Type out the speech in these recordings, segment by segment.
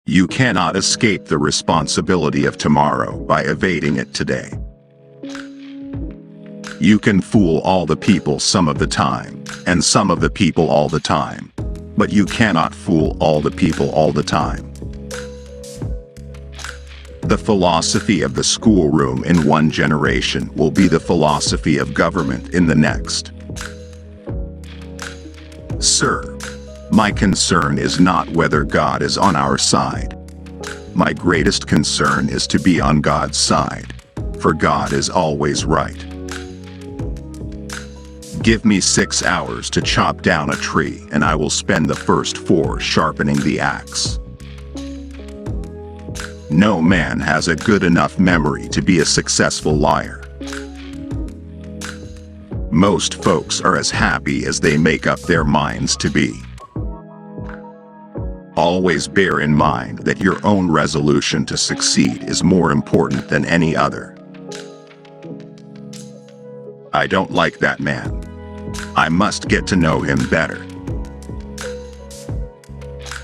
You cannot escape the responsibility of tomorrow by evading it today. You can fool all the people some of the time, and some of the people all the time, but you cannot fool all the people all the time. The philosophy of the schoolroom in one generation will be the philosophy of government in the next. Sir, my concern is not whether God is on our side. My greatest concern is to be on God's side, for God is always right. Give me 6 hours to chop down a tree, and I will spend the first 4 sharpening the axe. No man has a good enough memory to be a successful liar. Most folks are as happy as they make up their minds to be. Always bear in mind that your own resolution to succeed is more important than any other. I don't like that man. I must get to know him better.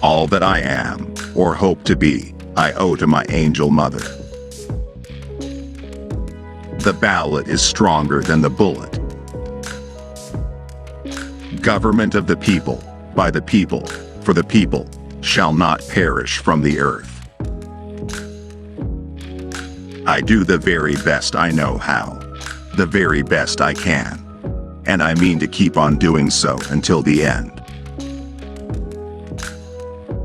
All that I am, or hope to be, I owe to my angel mother. The ballot is stronger than the bullet. Government of the people, by the people, for the people, shall not perish from the earth. I do the very best I know how, the very best I can, and I mean to keep on doing so until the end.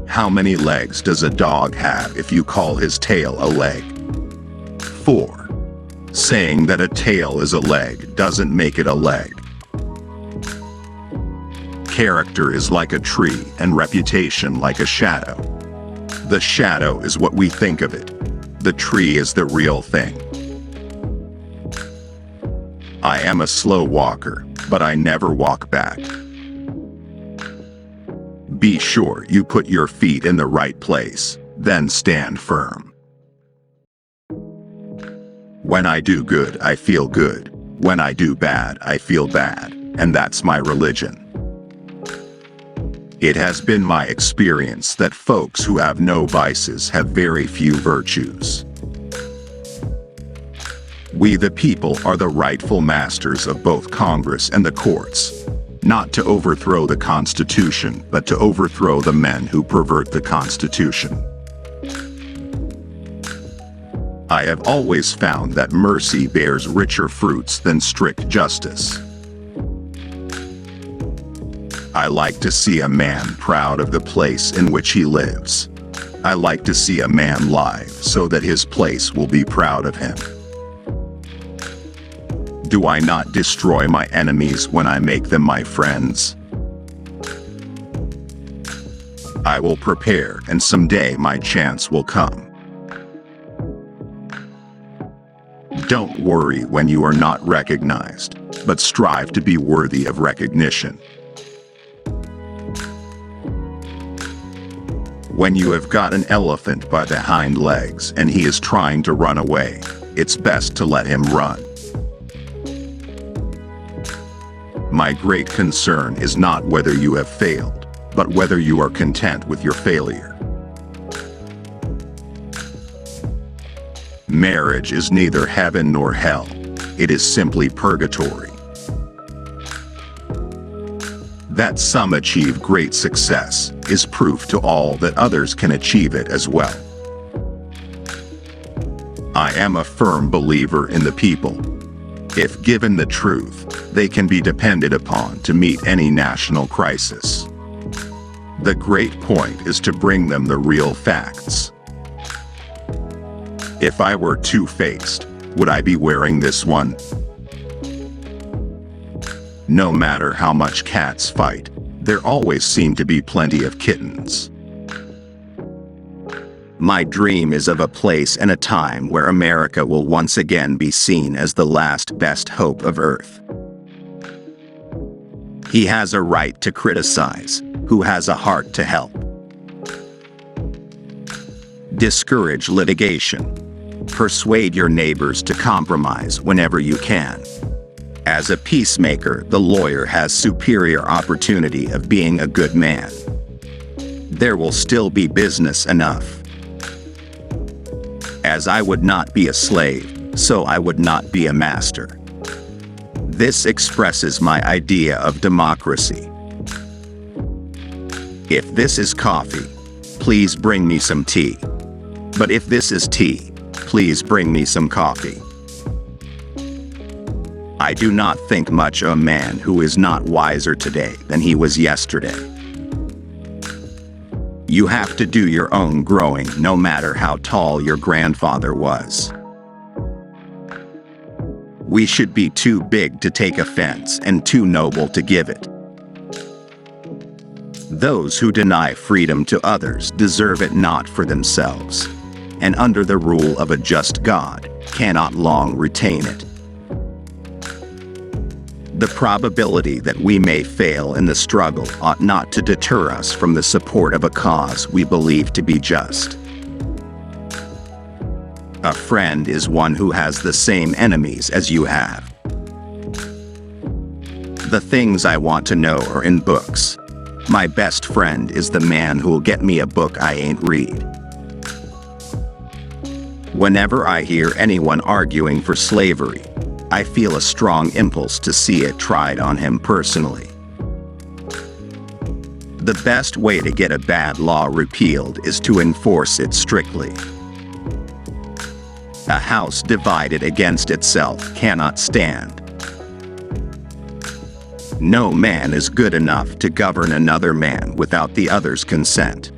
How many legs does a dog have if you call his tail a leg? 4. Saying that a tail is a leg doesn't make it a leg. Character is like a tree and reputation like a shadow. The shadow is what we think of it. The tree is the real thing. I am a slow walker, but I never walk back. Be sure you put your feet in the right place, then stand firm. When I do good, I feel good. When I do bad, I feel bad, and that's my religion. It has been my experience that folks who have no vices have very few virtues. We the people are the rightful masters of both Congress and the courts, not to overthrow the Constitution, but to overthrow the men who pervert the Constitution. I have always found that mercy bears richer fruits than strict justice. I like to see a man proud of the place in which he lives. I like to see a man live so that his place will be proud of him. Do I not destroy my enemies when I make them my friends? I will prepare, and someday my chance will come. Don't worry when you are not recognized, but strive to be worthy of recognition. When you have got an elephant by the hind legs and he is trying to run away, it's best to let him run. My great concern is not whether you have failed, but whether you are content with your failure. Marriage is neither heaven nor hell. It is simply purgatory. That some achieve great success is proof to all that others can achieve it as well. I am a firm believer in the people. If given the truth, they can be depended upon to meet any national crisis. The great point is to bring them the real facts. If I were two-faced, would I be wearing this one? No matter how much cats fight, there always seem to be plenty of kittens. My dream is of a place and a time where America will once again be seen as the last best hope of Earth. He has a right to criticize, who has a heart to help. Discourage litigation. Persuade your neighbors to compromise whenever you can. As a peacemaker, the lawyer has superior opportunity of being a good man. There will still be business enough, As I would not be a slave, so I would not be a master. This expresses my idea of democracy. If this is coffee, please bring me some tea. But if this is tea, please bring me some coffee. I do not think much of a man who is not wiser today than he was yesterday. You have to do your own growing no matter how tall your grandfather was. We should be too big to take offense and too noble to give it. Those who deny freedom to others deserve it not for themselves, and under the rule of a just God, cannot long retain it. The probability that we may fail in the struggle ought not to deter us from the support of a cause we believe to be just. A friend is one who has the same enemies as you have. The things I want to know are in books. My best friend is the man who'll get me a book I ain't read. Whenever I hear anyone arguing for slavery, I feel a strong impulse to see it tried on him personally. The best way to get a bad law repealed is to enforce it strictly. A house divided against itself cannot stand. No man is good enough to govern another man without the other's consent.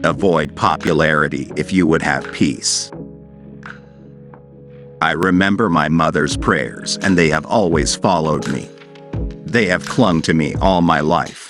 Avoid popularity if you would have peace. I remember my mother's prayers, and they have always followed me. They have clung to me all my life.